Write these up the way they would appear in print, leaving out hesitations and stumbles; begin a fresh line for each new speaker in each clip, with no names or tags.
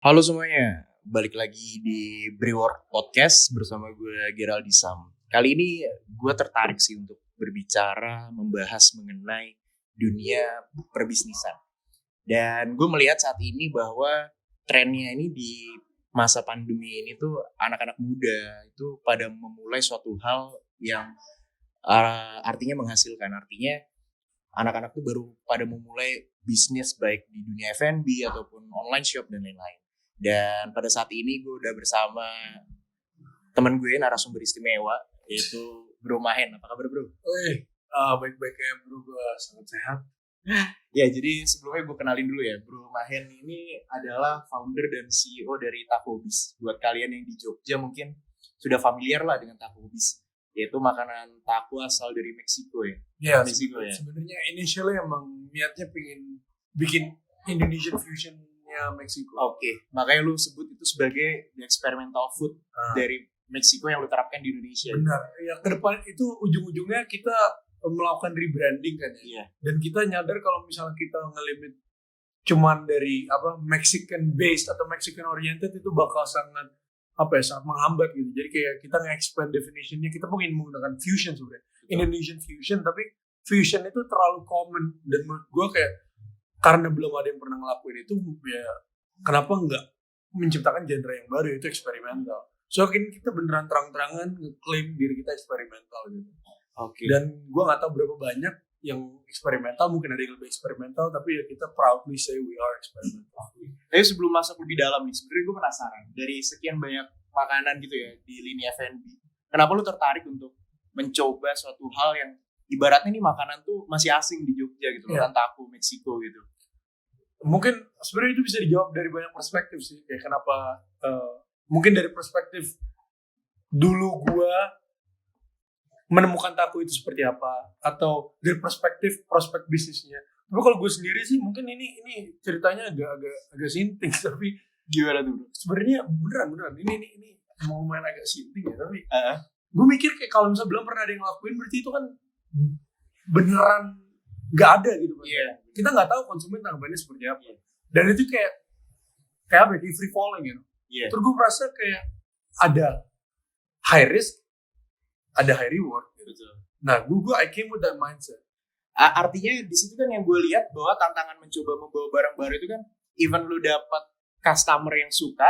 Halo semuanya, balik lagi di Brework Podcast bersama gue Gerald Disam. Kali ini gue tertarik sih untuk berbicara, membahas mengenai dunia perbisnisan. Dan gue melihat saat ini bahwa trennya ini di masa pandemi ini tuh anak-anak muda itu pada memulai suatu hal yang artinya menghasilkan. Artinya anak-anak tuh baru pada memulai bisnis baik di dunia F&B ataupun online shop dan lain-lain. Dan pada saat ini gue udah bersama teman gue narasumber istimewa yaitu Bro Mahen. Apa kabar Bro?
Wih, baik-baik ya bro, gue sangat sehat.
Ya jadi sebelumnya gue kenalin dulu ya, Bro Mahen ini adalah founder dan CEO dari Takobis. Buat kalian yang di Jogja mungkin sudah familiar lah dengan Takobis, yaitu makanan taco asal dari Meksiko ya.
Ya,
Meksiko ya.
sebenarnya initially emang niatnya pengen bikin Indonesian fusionnya Meksiko.
Oke, makanya lu sebut itu sebagai the experimental food dari Meksiko yang lu terapkan di Indonesia.
Benar, ya ke depan itu ujung-ujungnya kita melakukan rebranding kan ya.
Iya.
Dan kita nyadar kalau misalnya kita ngelimit cuman dari Mexican based atau Mexican oriented itu bakal sangat sangat menghambat gitu. Jadi kayak kita nge-expand definitionnya, kita pengen menggunakan fusion sebenarnya. Indonesian fusion, tapi fusion itu terlalu common dan menurut gue kayak karena belum ada yang pernah ngelakuin itu, ya kenapa nggak menciptakan genre yang baru, yaitu eksperimental. So kita beneran terang-terangan ngeklaim diri kita eksperimental gitu.
Oke.
Dan gue nggak tahu berapa banyak yang eksperimental, mungkin ada yang lebih eksperimental, tapi ya kita proudly say we are experimental.
Tapi sebelum masuk lebih dalam nih, sebenarnya gue penasaran dari sekian banyak makanan gitu ya di lini F&B, kenapa lu tertarik untuk mencoba suatu hal yang ibaratnya nih makanan tuh masih asing di Jogja gitu,
Iya.
taco Meksiko gitu.
Mungkin sebenarnya itu bisa dijawab dari banyak perspektif sih, kayak kenapa mungkin dari perspektif dulu gue menemukan taco itu seperti apa, atau dari perspektif prospek bisnisnya. Tapi kalau gue sendiri sih mungkin ini ceritanya agak sinting, tapi
Gimana tuh bro?
sebenarnya beneran ini mau main agak sinting ya, tapi gue mikir kayak kalau misalnya belum pernah ada yang ngelakuin, berarti itu kan beneran nggak ada gitu kan.
Iya.
Kita nggak tahu konsumen tanggapannya seperti apa. Dan itu kayak apa? Kayak free falling gitu.
Iya.
Terus gue merasa kayak ada high risk, ada high reward.
Betul.
Nah, I came with that mindset.
Artinya di situ kan yang gue lihat bahwa tantangan mencoba membawa barang baru itu kan even lu dapat customer yang suka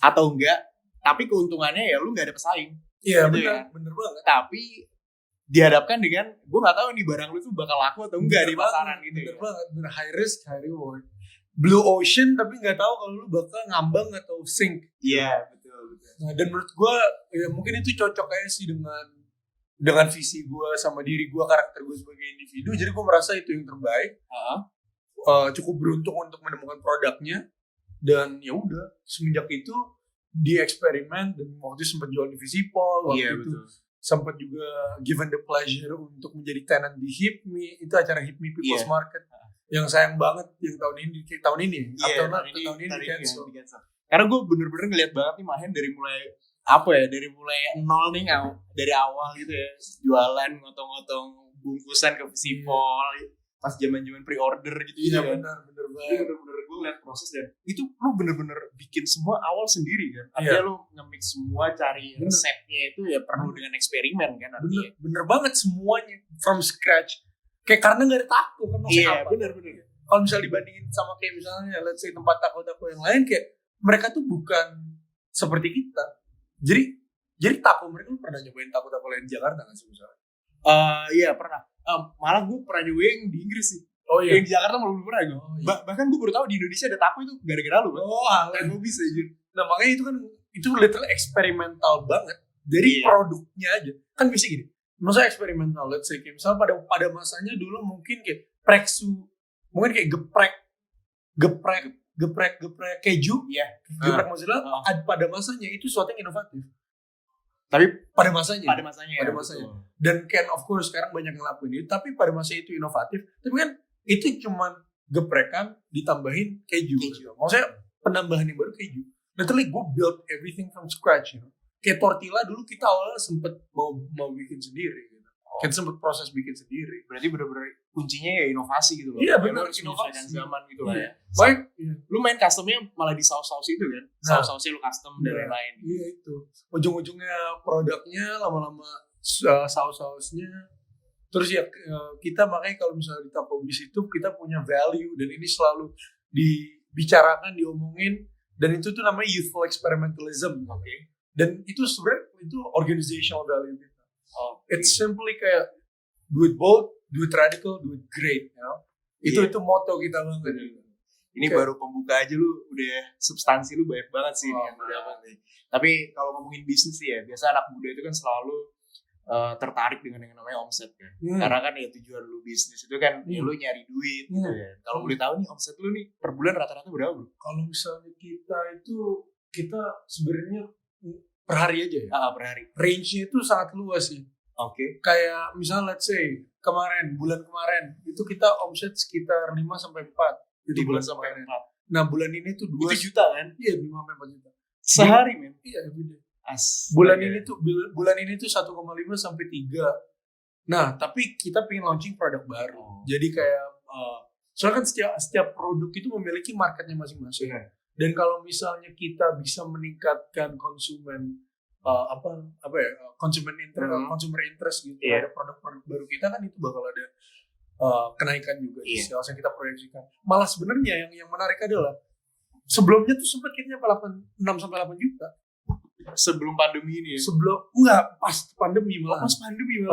atau enggak, tapi keuntungannya ya lu nggak ada pesaing.
Iya,
Gitu
bener banget.
Tapi dihadapkan dengan gue nggak tahu nih barang lu tuh bakal laku atau enggak di pasaran gitu.
Bener banget, bener high risk, high reward. Blue ocean tapi nggak tahu kalau lu bakal ngambang atau sink.
Iya, betul.
Nah, dan menurut gue ya mungkin itu cocok aja sih dengan visi gue sama diri gue, karakter gue sebagai individu. Jadi gue merasa itu yang terbaik. Cukup beruntung untuk menemukan produknya, dan ya udah semenjak itu di eksperimen, dan waktu itu sempat jual di Visipol, waktu itu
betul.
sempat juga given the pleasure untuk menjadi tenant di HIPMI, itu acara HIPMI People's Market yang sayang banget yang tahun ini
tahun ini
di cancel.
Karena gue bener-bener ngeliat banget nih Mahen dari mulai nol nih, dari awal gitu ya, jualan ngotong-ngotong bungkusan ke Visipol pas zaman-zaman pre-order gitu.
Iya,
kan.
benar
Itu bener-bener gue ngeliat proses, dan itu lu bener-bener bikin semua awal sendiri kan. Artinya
Iya.
lu nge-mix semua, cari resepnya itu ya perlu dengan eksperimen kan artinya.
Bener banget semuanya from scratch. Kayak karena nggak ada taco kan, maksudnya
Iya,
apa?
bener.
Kalau misalnya dibandingin sama kayak misalnya let's say tempat taco-taco yang lain, kayak mereka tuh bukan seperti kita. Jadi taco mereka, lu pernah nyobain taco-taco lain di Jakarta nggak sih misalnya?
Iya pernah. Malah gue pernah nyobain di Inggris sih.
Oh iya.
Yang di Jakarta malah belum pernah gue. Bahkan gue baru tahu di Indonesia ada taco itu gara-gara lu.
Oh,
Kan gue bisa aja.
nah makanya itu literally eksperimental banget dari produknya aja. Kan bisa gini. Maksudnya eksperimental, let's say kayak misalnya pada masanya dulu mungkin kayak preksu, mungkin kayak geprek keju, geprek mozzarella, pada masanya itu sesuatu yang inovatif.
Tapi
pada masanya.
Betul.
Dan kan of course sekarang banyak yang ngelakuin itu, tapi pada masa itu inovatif. Tapi kan itu cuman geprekan ditambahin keju. Maksudnya penambahan yang baru keju. Literally gue build everything from scratch, you know. Kayak tortilla dulu kita awalnya sempet mau bikin sendiri gitu. Kita sempat proses bikin sendiri.
Berarti benar-benar kuncinya ya inovasi gitu loh.
Iya benar,
menyesuaikan zaman gitu lah ya.
Baik,
Lu main customnya malah di saus-saus itu kan? Saus-sausnya lu custom dan lain-lain.
Iya itu. Ujung-ujungnya produknya lama-lama saus-sausnya. Terus ya kita makanya kalau misalnya di Takobis itu kita punya value dan ini selalu dibicarakan, diomongin, dan itu tuh namanya youthful experimentalism.
Oke.
Dan itu sebenarnya itu organizational value kita.
Okay.
It's simply kayak do it bold, do it radical, do it great, you know? Itu motto kita banget.
Ini baru pembuka aja lu udah substansi lu banyak banget sih yang dapat nih. Tapi kalau ngomongin bisnis sih ya, biasa anak muda itu kan selalu tertarik dengan yang namanya omset kan. Karena kan ya tujuan lu bisnis itu kan ya lu nyari duit gitu ya. Kalau boleh tahu nih omset lu nih per bulan rata-rata berapa, Bro?
Kalau misalnya kita sebenarnya per hari aja ya.
Per hari.
Range-nya itu sangat luas sih.
Oke.
Kayak misalnya let's say bulan kemarin itu kita omset sekitar 5 sampai 4. Itu
bulan sampai 4.
Nah, bulan ini tuh 2
juta kan?
Iya, 5 sampai 4 juta.
Sehari, men.
Iya, everyday.
Bulan
ini tuh 1,5 sampai 3. Nah, tapi kita pengen launching produk baru. Jadi kayak soalnya kan setiap produk itu memiliki marketnya masing-masing. Dan kalau misalnya kita bisa meningkatkan konsumen consumer interest gitu ada produk-produk baru kita kan itu bakal ada kenaikan juga di sales yang kita proyeksikan. Malah sebenarnya yang menarik adalah sebelumnya tuh sempat kita 6 sampai 8 juta.
Sebelum pandemi ini ya?
Pas pandemi malah.
Pas pandemi
nih.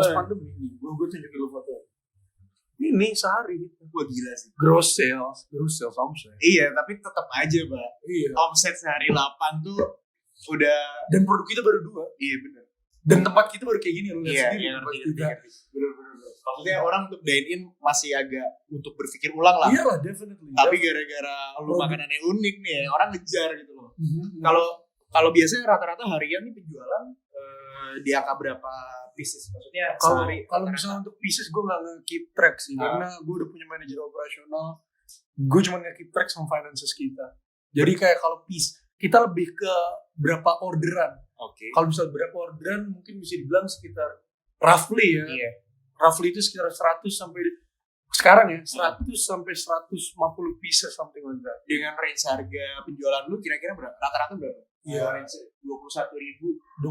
Gue tunjukin lu foto. Ini sehari gitu.
Wah gila sih.
Gross sales omset.
Iya, tapi tetap aja, Pak.
Iya.
Omset sehari 8 tuh udah.
Dan produk kita baru 2.
Iya benar.
Dan tempat kita baru kayak gini lu lihat sendiri.
Iya, benar. Maksudnya orang untuk dine in masih agak untuk berpikir ulang lah.
Iya lah, definitely.
Tapi gara-gara lu makanannya unik nih, orang ngejar gitu loh. Kalau biasanya rata-rata harian nih penjualan di angka berapa pieces? Maksudnya sehari.
Kalau misalnya untuk pieces gue nggak nge-keep track sih, karena gue udah punya manajer operasional. Gue cuma nge-keep track sama finances kita. Jadi kayak kalau piece kita lebih ke berapa orderan.
Oke.
Kalau misalnya berapa orderan mungkin bisa dibilang sekitar roughly ya.
Iya.
Roughly itu sekitar 100 sampai sekarang ya 100 sampai 150 pieces something like that.
Dengan range harga penjualan lu kira-kira berapa? Rata-rata berapa?
Iya,
range 21.000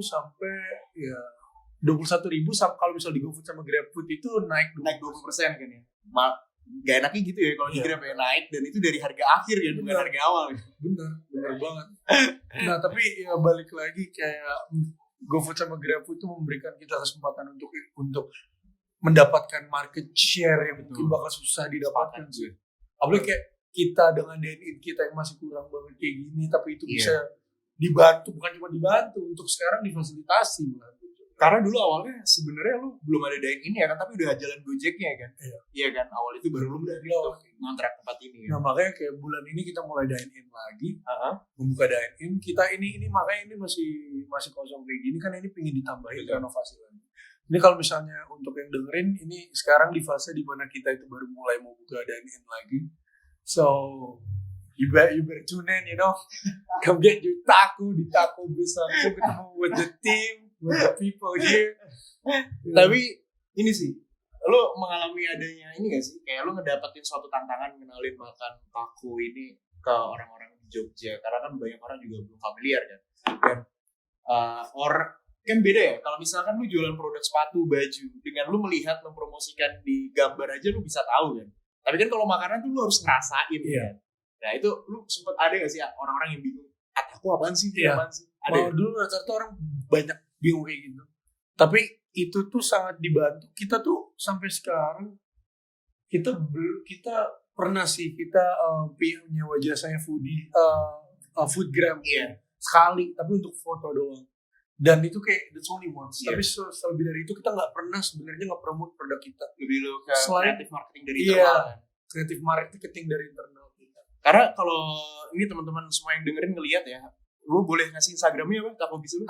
sampai ya 21.000 kalau misal di GoFood sama GrabFood itu naik
20% kan ya. Gak enaknya gitu ya kalau di Grab ya naik dan itu dari harga akhir kan bukan harga awal.
Bener banget. Nah tapi ya balik lagi kayak GoFood sama GrabFood itu memberikan kita kesempatan untuk mendapatkan market share yang mungkin bakal susah didapatkan sih. Apalagi kayak kita dengan dine-in kita yang masih kurang banget kayak gini, tapi itu bisa dibantu, bukan cuma dibantu, untuk sekarang difasilitasi.
Karena dulu awalnya sebenarnya lu belum ada dine-in ya kan, tapi udah jalan Gojeknya kan. Iya kan, awal itu baru lu ngontrak tempat ini.
Nah makanya kayak bulan ini kita mulai dine-in lagi, membuka dine-in. Kita ini makanya ini masih kosong kayak gini kan, ini pengen ditambahin renovasi lagi. Ini kalau misalnya untuk yang dengerin, ini sekarang di fase dimana kita itu baru mulai mau buka dine-in lagi. So you better tune in, you know. Come get your taco di Taco Besar. Ketemu with the team, with the people here.
Tapi ini sih, lu mengalami adanya ini gak sih? Kayak lu ngedapetin suatu tantangan mengenalin makan taco ini ke orang-orang di Jogja. Karena kan banyak orang juga belum familiar kan. Dan kan beda ya. Kalau misalkan lu jualan produk sepatu, baju, dengan lu melihat, mempromosikan di gambar aja lu bisa tahu kan. Tapi kan kalau makanan tuh lu harus ngerasain kan. Nah itu lu sempet ada gak sih orang-orang yang bingung, taco apaan sih? Apaan sih? Ada.
Dulu rata-rata orang banyak bingung kayak gitu. Tapi itu tuh sangat dibantu. Kita tuh sampai sekarang kita pernah sih kita nyewa jasanya Foodgram sekali, tapi untuk foto doang. Dan itu kayak that's only once. Tapi lebih dari itu kita nggak pernah sebenarnya nge-promote produk kita.
Lebih ke kreatif marketing dari
internal. Kreatif marketing dari internal kita.
Karena kalau ini teman-teman semua yang dengerin ngelihat ya, lu boleh ngasih Instagramnya apa? Takobis.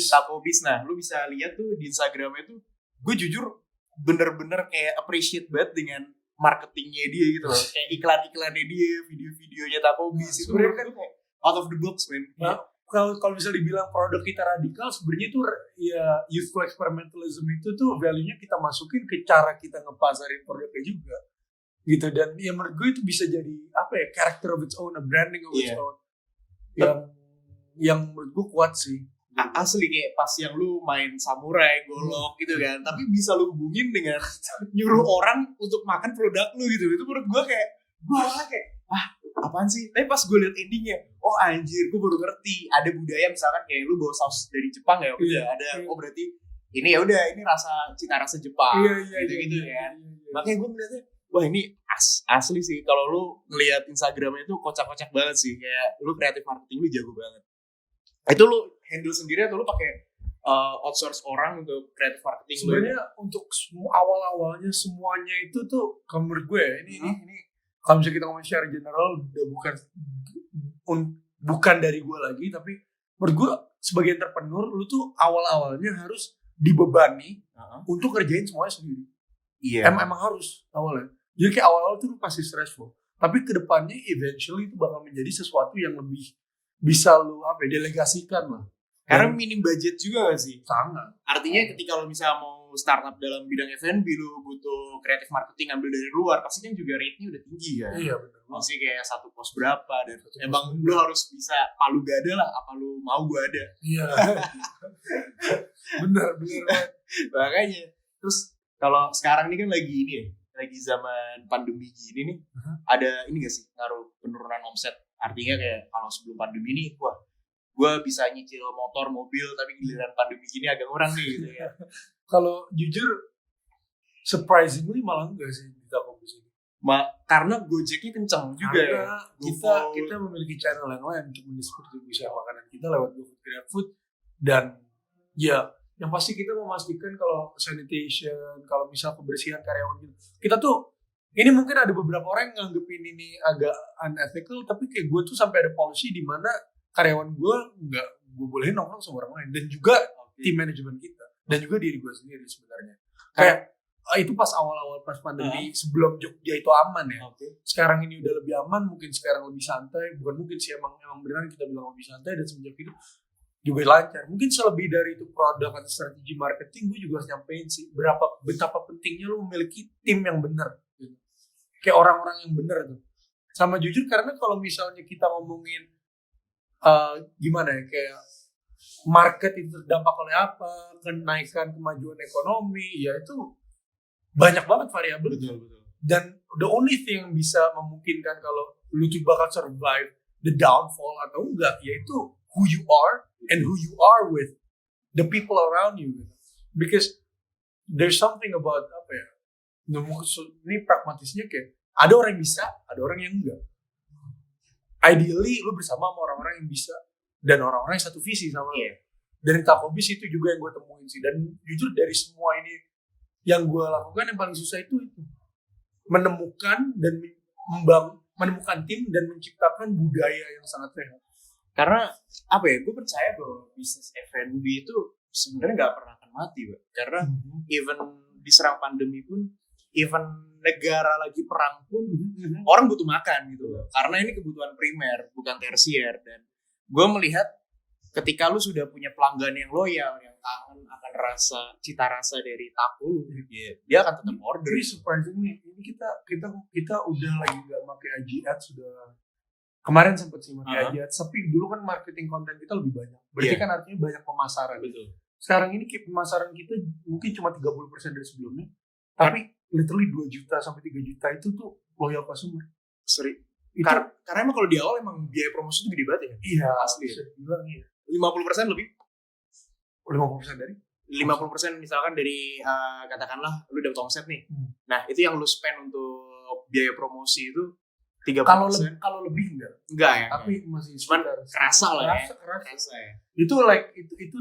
Takobis. Nah, lu bisa lihat tuh di Instagramnya tuh, gue jujur bener-bener kayak appreciate banget dengan marketingnya dia gitu loh. Kayak iklan-iklannya dia, video-videonya Takobis itu kan kayak out of the box, man.
kalau bisa dibilang produk kita radikal, sebenarnya itu ya youthful experimentalism itu tuh value-nya kita masukin ke cara kita ngepasarin produknya juga gitu. Dan ya menurut gue itu bisa jadi apa ya, character of its own, a branding of its own yang menurut gue kuat sih.
Asli kayak pas yang lu main samurai, golok gitu kan, tapi bisa lu hubungin dengan nyuruh orang untuk makan produk lu gitu. Itu menurut gue kayak apaan sih? Tapi pas gue liat endingnya, oh anjir, gue baru ngerti ada budaya misalkan kayak lu bawa saus dari Jepang ya, udah ada. Oh berarti ini ya udah, ini cita rasa Jepang, gitu kan. Makanya gue ngeliatnya, wah ini asli sih. Kalau lu ngeliat Instagramnya itu kocak-kocak banget sih, kayak lu kreatif marketing lu jago banget. Itu lu handle sendiri atau lu pakai outsource orang untuk kreatif marketing?
Sebenarnya untuk awal-awalnya semuanya itu tuh menurut gue ini kalau misalnya kita ngomong share general udah bukan dari gue lagi, tapi menurut gue sebagai entrepreneur lu tuh awal-awalnya harus dibebani untuk kerjain semuanya sendiri. Emang harus awalnya. Jadi kayak awal-awal tuh lu pasti stressful, tapi kedepannya eventually itu bakal menjadi sesuatu yang lebih bisa lu delegasikan lah.
Karena minim budget juga gak sih?
Sangat.
Artinya ketika lo misalnya mau startup dalam bidang F&B, lo butuh kreatif marketing ambil dari luar, pasti kan juga rate-nya udah tinggi kan?
Iya benar.
Masih kayak satu pos berapa, dan emang lo harus bisa palu gak ada lah, apa lo mau gue ada.
Iya. bener.
Makanya. Terus kalau sekarang ini kan lagi zaman pandemi gini nih, ada ini gak sih ngaruh penurunan omset? Artinya kayak kalau sebelum pandemi ini, wah gue bisa nyicil motor, mobil, tapi giliran pandemi gini agak kurang nih gitu ya.
Kalau jujur, surprisingly malah enggak sih di Takobis ini.
Karena Gojeknya kenceng juga ya.
Kita memiliki channel yang lain untuk mendistribusi makanan kita lewat GoFood GrabFood, dan ya yang pasti kita memastikan kalau sanitation, kalau misal kebersihan karyawan kita tuh, ini mungkin ada beberapa orang yang nganggepin ini agak unethical, tapi kayak gue tuh sampai ada policy di mana karyawan gue nggak gue bolehin nongkrong sama orang lain, dan juga tim manajemen kita, dan juga diri gue sendiri sebenarnya. Kayak itu pas awal-awal pas pandemi, sebelum Jogja itu aman ya. Sekarang ini udah lebih aman, mungkin sekarang lebih santai, bukan mungkin sih, emang beneran kita bilang lebih santai, dan semenjak itu juga lancar. Mungkin selebih dari itu produk atau strategi marketing, gue juga harus nyampein sih betapa pentingnya lu memiliki tim yang benar. Kayak orang-orang yang benar tuh. Sama jujur, karena kalau misalnya kita ngomongin gimana ya, kayak market itu terdampak oleh apa, kenaikan kemajuan ekonomi, ya itu banyak banget variabel.
Betul.
Dan the only thing yang bisa memungkinkan kalau lu tuh bakal survive the downfall atau enggak, yaitu who you are and who you are with the people around you. Because there's something about ini pragmatisnya, kayak ada orang yang bisa, ada orang yang enggak. Ideally lu bersama sama orang-orang yang bisa dan orang-orang yang satu visi sama lu. Dari Takobis itu juga yang gue temuin sih. Dan jujur dari semua ini yang gue lakukan, yang paling susah itu menemukan tim dan menciptakan budaya yang sangat sehat.
Karena gue percaya bahwa bisnis F&B itu sebenarnya nggak pernah akan mati, karena even diserang pandemi pun, even negara lagi perang pun, orang butuh makan gitu loh. Karena ini kebutuhan primer, bukan tersier. Dan gue melihat ketika lu sudah punya pelanggan yang loyal, yang kangen akan cita rasa dari tahu lu, dia akan tetap order.
Jadi surprisingly, ini kita udah lagi nggak pakai IG ads, sudah kemarin sempat sih pakai IG ads, tapi dulu kan marketing konten kita lebih banyak. Berarti kan artinya banyak pemasaran.
Betul.
Sekarang ini pemasaran kita mungkin cuma 30% dari sebelumnya, tapi literally 2 juta sampai 3 juta itu tuh loyal customer.
Karena emang kalau di awal emang biaya promosi itu gede banget ya?
Iya,
asli.
Bisa dibilang iya.
50% lebih?
50% dari?
50% misalkan dari katakanlah lu dapat omset nih. Nah, itu yang lu spend untuk biaya promosi itu 30%.
Kalau lebih enggak
ya.
Tapi masih
cuman kerasa lah ya.
Kerasa ya. Itu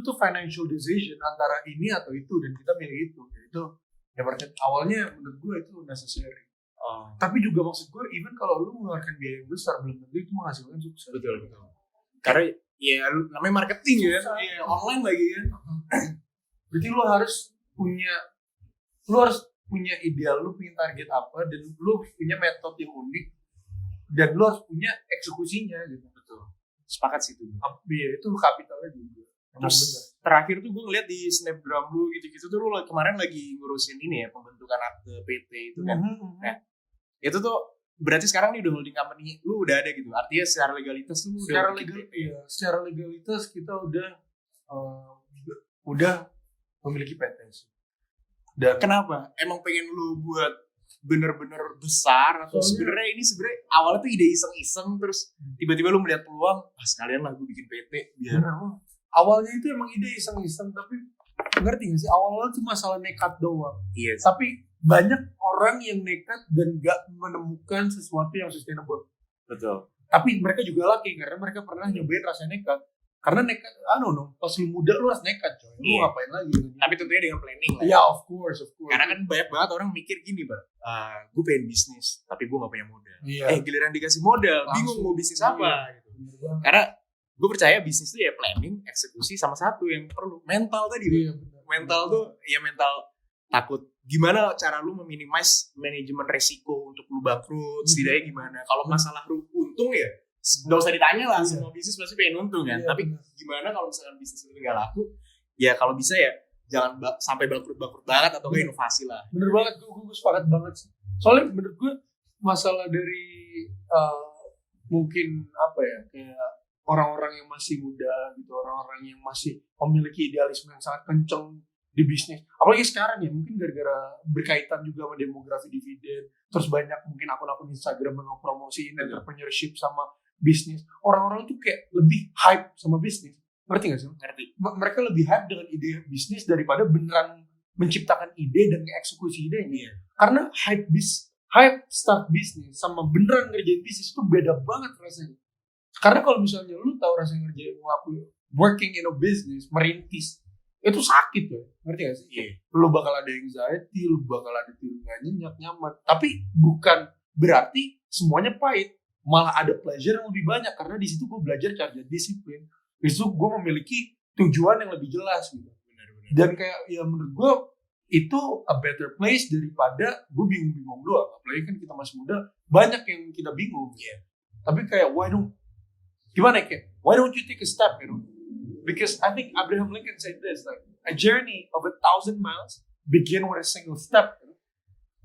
tuh financial decision antara ini atau itu, dan kita milih itu. Itu ya market awalnya menurut gue itu necessary. Tapi juga maksud gue, even kalau lu mengeluarkan biaya yang besar, belum tentu itu menghasilkan sukses.
Betul. Karena ya namanya marketing ya, online lagi kan.
Berarti lu harus punya ideal, lu punya target apa, dan lu punya metode yang unik, dan lu harus punya eksekusinya gitu.
Betul. sepakat sih itu.
Iya, itu kapitalnya juga.
Terus terakhir tuh gue ngeliat di snapgram lu gitu-gitu tuh lu kemarin lagi ngurusin ini ya, pembentukan akte PT itu kan. Nah, itu tuh berarti sekarang nih udah holding company lu udah ada gitu. Artinya secara legalitas tuh lu
secara
udah
legal, iya, secara legalitas kita udah memiliki PT sih. Dan
kenapa? Emang pengen lu buat bener-bener besar atau sebenarnya ini sebenarnya awalnya tuh ide iseng-iseng terus tiba-tiba lu melihat peluang, sekalian lah gue bikin PT biar
awalnya itu emang ide iseng-iseng, tapi ngerti gak sih, awalnya tuh masalah nekat doang.
Iya.
Tapi banyak orang yang nekat dan gak menemukan sesuatu yang sustainable.
Betul.
Tapi mereka juga lucky karena mereka pernah nyobain rasanya nekat. Karena nekat, pas lu muda lu harus nekat coy. Lu ngapain lagi?
Tapi tentunya dengan planning lah.
Iya, of course.
Karena kan banyak banget orang mikir gini, Pak. Gue pengen bisnis, tapi gue gak punya modal.
Iya.
Giliran dikasih modal, bingung mau bisnis apa. Gitu. Karena gue percaya bisnis itu ya planning, eksekusi, sama satu yang perlu mental tadi.
Iya,
mental tuh ya mental takut. Gimana cara lu meminimize manajemen resiko untuk lu bangkrut, setidaknya gimana. Kalau masalah untung ya gak usah ditanya lah, semua bisnis pasti pengen untung kan. Tapi gimana kalau misalkan bisnis itu gak laku, ya kalau bisa ya jangan sampai bangkrut banget atau kayak inovasi lah.
Bener banget, gue sepakat banget sih. Soalnya menurut gue masalah dari mungkin apa ya, kayak orang-orang yang masih muda gitu, orang-orang yang masih memiliki idealisme yang sangat kenceng di bisnis. Apalagi sekarang ya, mungkin gara-gara berkaitan juga sama demografi dividen, terus banyak mungkin akun-akun Instagram yang ngepromosiin entrepreneurship sama bisnis. Orang-orang tuh kayak lebih hype sama bisnis. Ngerti gak sih?
Ngerti.
Mereka lebih hype dengan ide bisnis daripada beneran menciptakan ide dan ngeksekusi idenya. Karena hype start bisnis sama beneran ngerjain bisnis itu beda banget rasanya. Karena kalau misalnya lu tahu rasanya ngelakuin working in a business, merintis, itu sakit ya, ngerti gak sih? Lu bakal ada anxiety, lu bakal ada tidur gak nyenyak, nyaman. Tapi bukan berarti semuanya pahit. Malah ada pleasure yang lebih banyak karena di situ gue belajar cara disiplin. Di situ gue memiliki tujuan yang lebih jelas gitu. Benar-benar. Dan kayak ya menurut gue itu a better place daripada gue bingung-bingung doang. Apalagi kan kita masih muda, banyak yang kita bingung. Tapi kayak why don't you take a step, you know? Because I think Abraham Lincoln said this, like a journey of 1,000 miles begin with a single step. You know?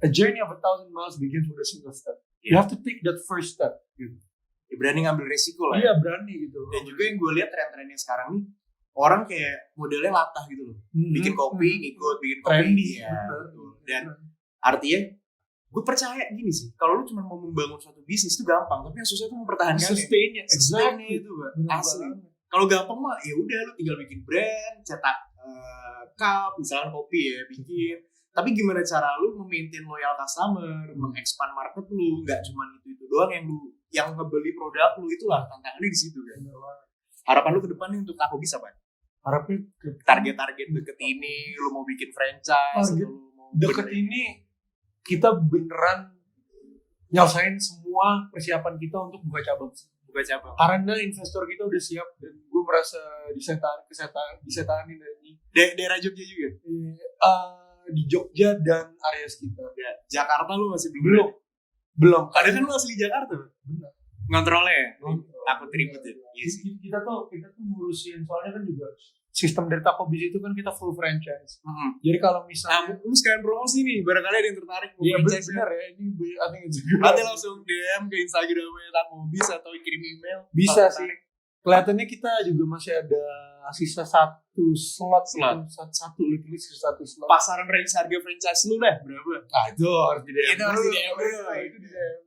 A journey of 1,000 miles begins with a single step. You have to take that first step. Gitu.
Ya, berani ngambil resiko lah.
Iya, berani gitu.
Dan juga yang gue lihat tren-trennya sekarang nih, orang kayak modelnya latah gitu loh. Bikin kopi, ngikut, bikin kopi.
Trendy.
Ya, dan artinya, gue percaya gini sih, kalau lu cuma mau membangun suatu bisnis itu gampang, tapi yang susah itu mempertahankan.
Sustainnya
itu, asli. Kalau gampang mah, ya udah lu tinggal bikin brand, cetak cup, misalnya kopi ya, bikin. Tapi gimana cara lu memaintain loyal customer, mengexpand market lu, nggak cuma itu doang yang ngebeli produk lu, itulah tantangannya di situ kan. Harapan lu ke depan nih untuk aku bisa, Pak?
Harapan
target deket ini, lu mau bikin franchise atau lu mau
deket ini kita beneran nyelesain semua persiapan kita untuk buka cabang. Karena investor kita udah siap dan gue merasa disetanin dari
daerah Jogja juga.
Di Jogja dan area sekitar.
Ya, Jakarta lu masih
belum.
Padahal kan lu asli Jakarta.
Benar.
Ngontrolnya ya? Takut ribet ya?
Kita tuh ngurusin, soalnya kan juga sistem dari Takobis itu kan kita full franchise. Jadi kalau misalnya
lu sekalian promosi nih, barangkali ada yang tertarik mau franchise.
Benar ya, ini I think it's
good. Nanti langsung DM ke Instagramnya Takobis atau kirim email.
Bisa sih. Kelihatannya kita juga masih ada sisa satu slot. Satu slot.
Pasaran range harga franchise lu dah berapa?
Itu harus di DM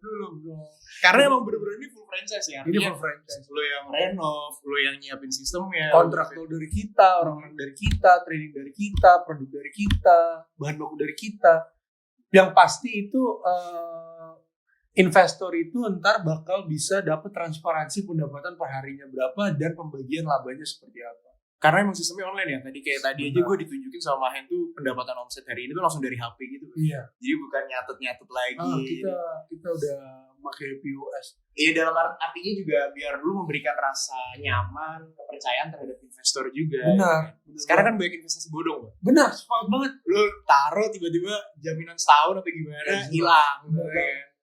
dulu bro. Karena emang bener-bener ini full franchise ya.
Ini full franchise.
Lu yang renov, lu yang nyiapin sistemnya,
kontrak lu dari kita, orang-orang dari kita, training dari kita, produk dari kita, bahan baku dari kita. Yang pasti itu investor itu ntar bakal bisa dapat transparansi pendapatan per harinya berapa dan pembagian labanya seperti apa.
Karena emang sistemnya online ya. Tadi aja gue ditunjukin sama Mahen tuh pendapatan omset hari ini tuh langsung dari HP gitu.
Iya.
Jadi bukan nyatet lagi.
Kita udah pakai POS.
Iya, dalam artinya juga biar lu memberikan rasa nyaman, kepercayaan terhadap investor juga.
Benar.
Sekarang kan banyak investasi bodong.
Benar, sepakat banget.
Lu taruh tiba-tiba jaminan setahun atau gimana hilang.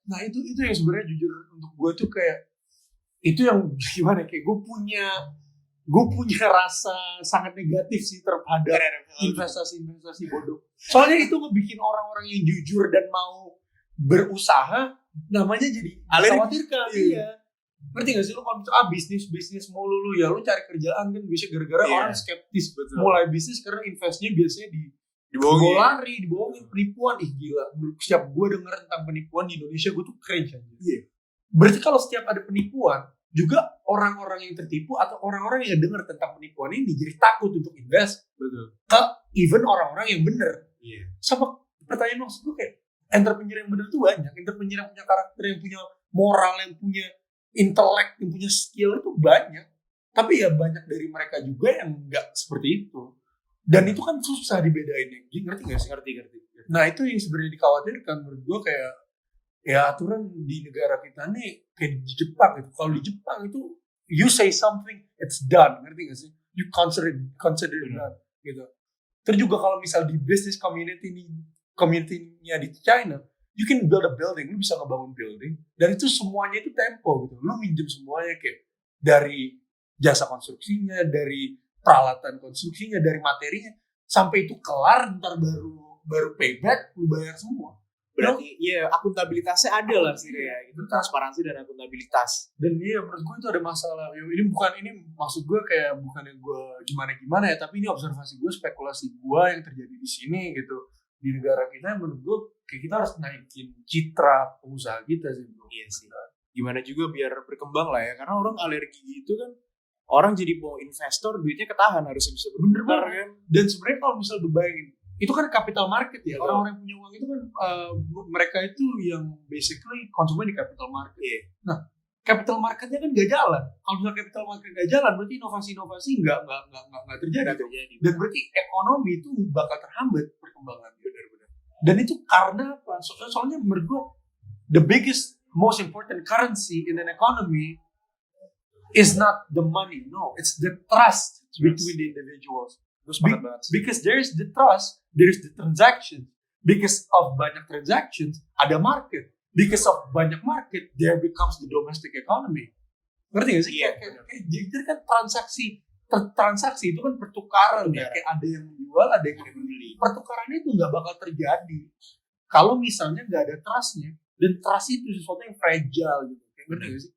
Nah itu yang sebenarnya jujur untuk gue tuh kayak itu yang gimana, kayak gue punya rasa sangat negatif sih terhadap investasi bodoh. Soalnya itu ngebikin orang-orang yang jujur dan mau berusaha namanya jadi khawatirkan. Iya. Ngerti gak sih lu kalau bisnis mulu lu ya lu cari kerjaan kan bisa gara-gara orang skeptis. Betul. Mulai bisnis karena investnya biasanya dibohongin penipuan. Gila. Setiap gue denger tentang penipuan di Indonesia gue tuh cringe aja. Iya. Berarti kalau setiap ada penipuan juga orang-orang yang tertipu atau orang-orang yang dengar tentang penipuan ini jadi takut untuk invest. Betul. Ke even orang-orang yang bener. Iya. Sama pertanyaan maksud gue kayak entrepreneur yang bener tuh banyak. Entrepreneur yang punya karakter, yang punya moral, yang punya intelek, yang punya skill itu banyak. Tapi ya banyak dari mereka juga yang nggak seperti itu. Dan itu kan susah dibedain. Ngerti gak sih? Ngerti. Nah itu yang sebenarnya dikhawatirkan menurut gue, kayak ya aturan di negara kita nih kayak di Jepang gitu. Kalau di Jepang itu you say something, it's done. Ngerti gak sih? You consider it done gitu. Terus juga kalau misal di business community-nya di China, you can build a building, lu bisa ngebangun building, dan itu semuanya itu tempo gitu. Lu minjem semuanya kayak dari jasa konstruksinya, dari peralatan konstruksinya, dari materinya, sampai itu kelar, ntar baru payback, lu bayar semua.
Berarti ya akuntabilitasnya ada lah sih ya, itu transparansi dan akuntabilitas.
Dan iya menurut gue itu ada masalah. Ini maksud gue kayak bukan yang gue gimana ya, tapi ini observasi gue, spekulasi gue yang terjadi di sini gitu. Di negara kita menurut gue kayak kita harus naikin citra pengusaha kita sih bro.
Iya sih. Gimana juga biar berkembang lah ya, karena orang alergi gitu kan, orang jadi mau investor duitnya ketahan, harusnya bisa berputar kan.
Dan sebenarnya kalau misal dibayangin, itu kan capital market ya. Orang-orang yang punya uang itu kan mereka itu yang basically konsumen di capital market. Yeah. Nah, capital marketnya kan gak jalan. Kalau misalnya capital market gak jalan, berarti inovasi-inovasi nggak terjadi. Dan berarti ekonomi itu bakal terhambat perkembangan. Benar-benar. Dan itu karena apa? Soalnya menurut gue, the biggest, most important currency in an economy is not the money. No, it's the trust between the individuals. Because there is the trust, there is the transaction. Because of banyak transactions, ada market. Because of banyak market, there becomes the domestic economy. Ngerti gak sih? Jadi kan transaksi itu kan pertukaran ya. Kayak ada yang menjual, ada yang membeli. Pertukarannya itu gak bakal terjadi kalau misalnya gak ada trustnya. Dan trust itu sesuatu yang fragile gitu. Ngerti gak sih?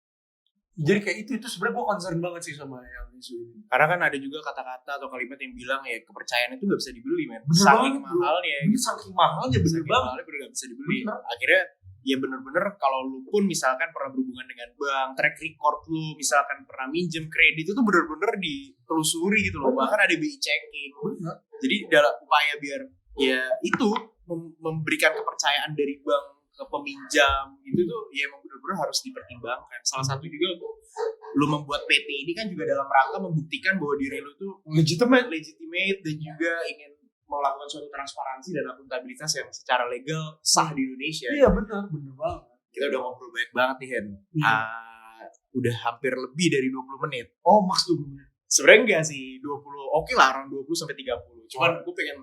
Jadi kayak itu sebenarnya gue concern banget sih sama yang isu ini.
Karena kan ada juga kata-kata atau kalimat yang bilang ya kepercayaan itu nggak bisa dibeli, men. Saking mahalnya,
saking mahalnya bener banget.
Nggak bisa dibeli. Akhirnya ya bener-bener kalau lu pun misalkan pernah berhubungan dengan bank, track record lu misalkan pernah minjem kredit itu bener-bener ditelusuri gitu loh. Bahkan ada BI checking. Jadi dalam upaya biar ya itu memberikan kepercayaan dari bank ke peminjam itu tuh ya emang benar-benar harus dipertimbangkan. Salah satu juga lu membuat PT ini kan juga dalam rangka membuktikan bahwa diri lu tuh legitimate dan juga ingin melakukan suatu transparansi dan akuntabilitas yang secara legal sah di Indonesia.
Iya benar banget.
Kita udah ngobrol banyak banget nih Hen. Udah hampir lebih dari 20 menit.
Oh, max 20 menit.
Sebenarnya enggak sih, 20. Oke lah, orang 20 sampai 30. Cuman gue pengen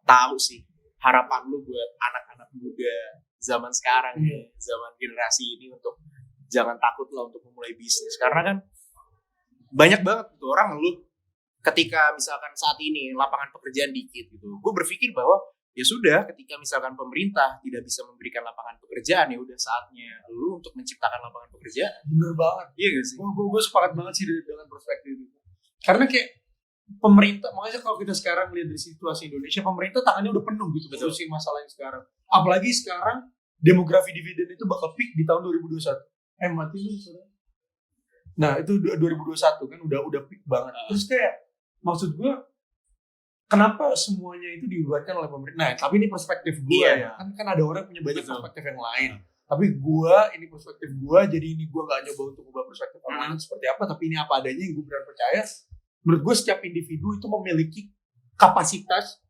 tahu sih harapan lu buat anak-anak muda zaman sekarang nih, zaman generasi ini untuk jangan takut lah untuk memulai bisnis. Karena kan banyak banget tuh orang ngeluh ketika misalkan saat ini lapangan pekerjaan dikit gitu. Gue berpikir bahwa ya sudah, ketika misalkan pemerintah tidak bisa memberikan lapangan pekerjaan, ya udah saatnya lu untuk menciptakan lapangan pekerjaan.
Bener banget.
Iya gak sih?
Gue sepakat banget sih dengan perspektif itu. Karena kayak pemerintah, makanya kalau kita sekarang lihat dari situasi Indonesia, pemerintah tangannya udah penuh gitu ngurusin masalah yang sekarang. Apalagi sekarang demografi dividen itu bakal peak di tahun 2021. Mati lu saudara. Nah itu 2021 kan udah peak banget. Terus kayak maksud gue, kenapa semuanya itu dibuatkan oleh pemerintah? Nah tapi ini perspektif gue ya. Kan ada orang punya banyak perspektif yang lain. Tapi gue, ini perspektif gue, jadi ini gue gak nyoba untuk ubah perspektif orang lain seperti apa, tapi ini apa adanya yang gue benar percaya. Menurut gue setiap individu itu memiliki kapasitas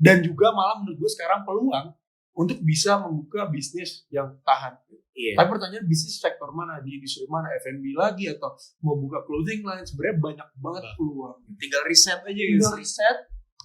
dan juga malah menurut gue sekarang peluang untuk bisa membuka bisnis yang tahan. Tapi pertanyaan bisnis sektor mana, di industri mana, F&B lagi atau mau buka clothing line, sebenarnya banyak banget peluang.
Tinggal riset aja gitu.
Tinggal riset,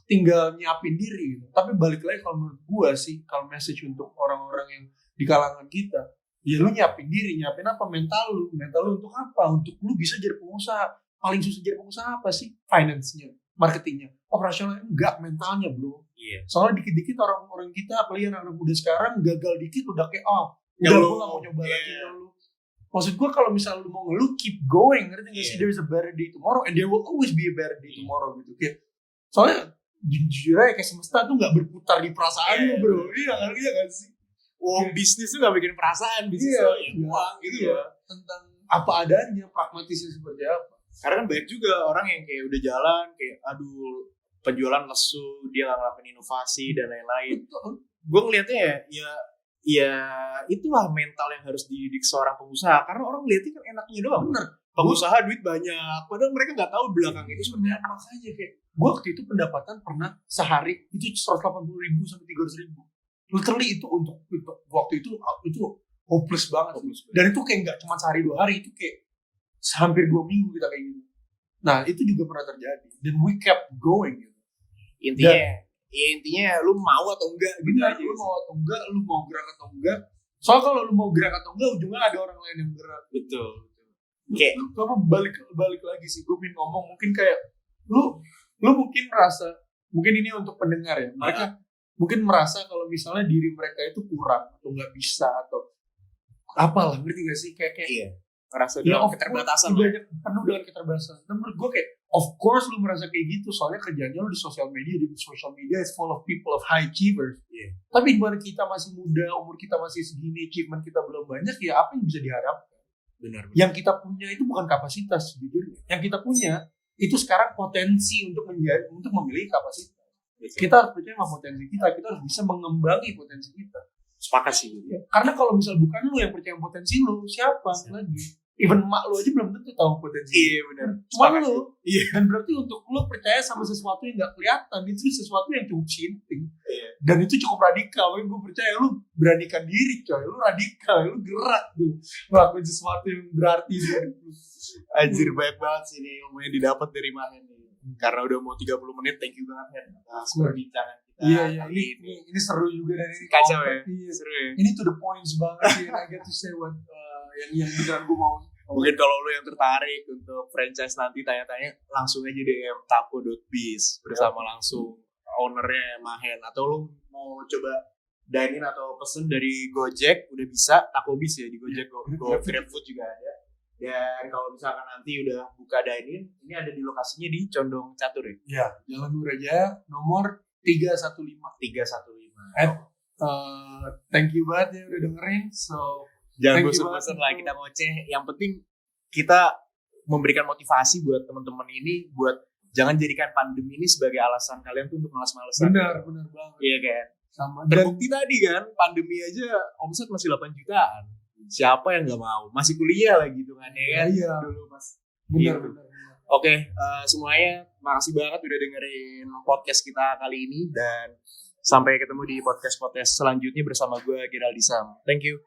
tinggal nyiapin diri gitu. Tapi balik lagi kalau menurut gue sih, kalau message untuk orang-orang yang di kalangan kita, Ya lu nyiapin diri, nyiapin apa? Mental lu untuk apa? Untuk lu bisa jadi pengusaha. Paling susah jadi pengusaha apa sih? Finance-nya, marketingnya, operasionalnya, enggak, mentalnya bro.
Iya.
Soalnya dikit-dikit orang-orang kita, apalagi anak-anak muda sekarang, gagal dikit udah kayak udah
Ngeluh.
gue gak mau nyoba lagi lu. Maksud gue kalau misalnya lu mau ngeluh, keep going, ngerti gak sih? There is a better day tomorrow and there will always be a better day tomorrow gitu. Kayak, soalnya jujur aja kayak semesta tuh gak berputar di perasaan lu bro. Iya gak sih?
Bisnis tuh gak bikin perasaan, bisnis tuh uang gitu loh.
Tentang apa adanya, pragmatisnya seperti apa.
Karena kan banyak juga orang yang kayak udah jalan kayak aduh penjualan lesu, dia gak ngelakuin inovasi dan lain-lain. Gue ngeliatnya ya itulah mental yang harus dididik seorang pengusaha, karena orang lihatnya kan enaknya doang.
Bener.
Pengusaha duit banyak, padahal mereka nggak tahu belakang itu seperti apa.
Makanya kayak gue waktu itu pendapatan pernah sehari itu 180.000 sampai 300.000. Literally itu untuk waktu itu hopeless banget. Dan itu kayak nggak cuma sehari 2 hari, itu kayak hampir 2 minggu kita kayak gitu. Nah itu juga pernah terjadi. Dan we kept going gitu.
Intinya lu mau atau enggak gitu aja.
Lu mau atau enggak, lu mau gerak atau enggak. Soalnya kalau lu mau gerak atau enggak, ujungnya ada orang lain yang gerak.
Betul. Kayak
kamu balik lagi sih, gue ingin ngomong mungkin kayak lu mungkin merasa, mungkin ini untuk pendengar ya, mereka mungkin merasa kalau misalnya diri mereka itu kurang atau nggak bisa atau apalah, ngerti gak sih kayak
iya, merasa dalam keterbatasan,
penuh dengan keterbatasan. Dan menurut gue kayak of course lu merasa kayak gitu, soalnya kerjanya lu di sosial media, is full of people of high achievers.
Yeah.
Tapi dimana kita masih muda, umur kita masih segini, achievement kita belum banyak, ya apa yang bisa diharapkan?
Benar.
Yang kita punya itu bukan kapasitas sejujurnya. Yang kita punya itu sekarang potensi untuk memiliki kapasitas. Betul. Kita harus percaya sama potensi kita harus bisa mengembangi potensi kita.
Sepakat sih.
Ya. Karena kalau misal bukan lu yang percaya potensi lu, siapa lagi? Even mak lu aja belum tentu tahu potensi.
Iya benar.
Cuma lu. Iya. Dan berarti untuk lu percaya sama sesuatu yang nggak kelihatan, itu sesuatu yang cukup sinting. Iya. Dan itu cukup radikal. Gue percaya lu beranikan diri, coy. Lu radikal, lu gerak tuh melakukan sesuatu yang berarti di hidup lu.
Anjir, banyak banget sih ini ilmu yang didapat dari Mahen nih. Karena udah mau 30 menit, thank you banget Hen atas perbincangan kita.
Iya, ini seru juga dan ini
kacau ya. Seru ya.
Ini to the points banget sih. I get to say what yang beneran gue mau.
Mungkin kalau lu yang tertarik untuk franchise nanti tanya-tanya, langsung aja DM taco.biz bersama langsung ownernya Mahen. Atau lu mau coba dine-in atau pesen dari Gojek, udah bisa. Taco.biz ya, di Gojek, GrabFood juga ada. Dan kalau misalkan nanti udah buka dine-in, ini ada di lokasinya di Condong Catur ya?
Iya, Jalan Nurajaya nomor 315. Thank you banget ya udah dengerin. So
jangan bosan-bosan lah kita ngoceh. Yang penting kita memberikan motivasi buat teman-teman ini, buat jangan jadikan pandemi ini sebagai alasan kalian tuh untuk malas-malasan.
Benar banget.
Iya kan?
Sama.
Terbukti tadi kan, pandemi aja omset masih 8 jutaan. Siapa yang nggak mau? Masih kuliah lagi gitu kan ya kan? Iya. Dulu pas.
Benar.
Oke, semuanya makasih banget udah dengerin podcast kita kali ini dan sampai ketemu di podcast selanjutnya bersama gue Gerald Disam. Thank you.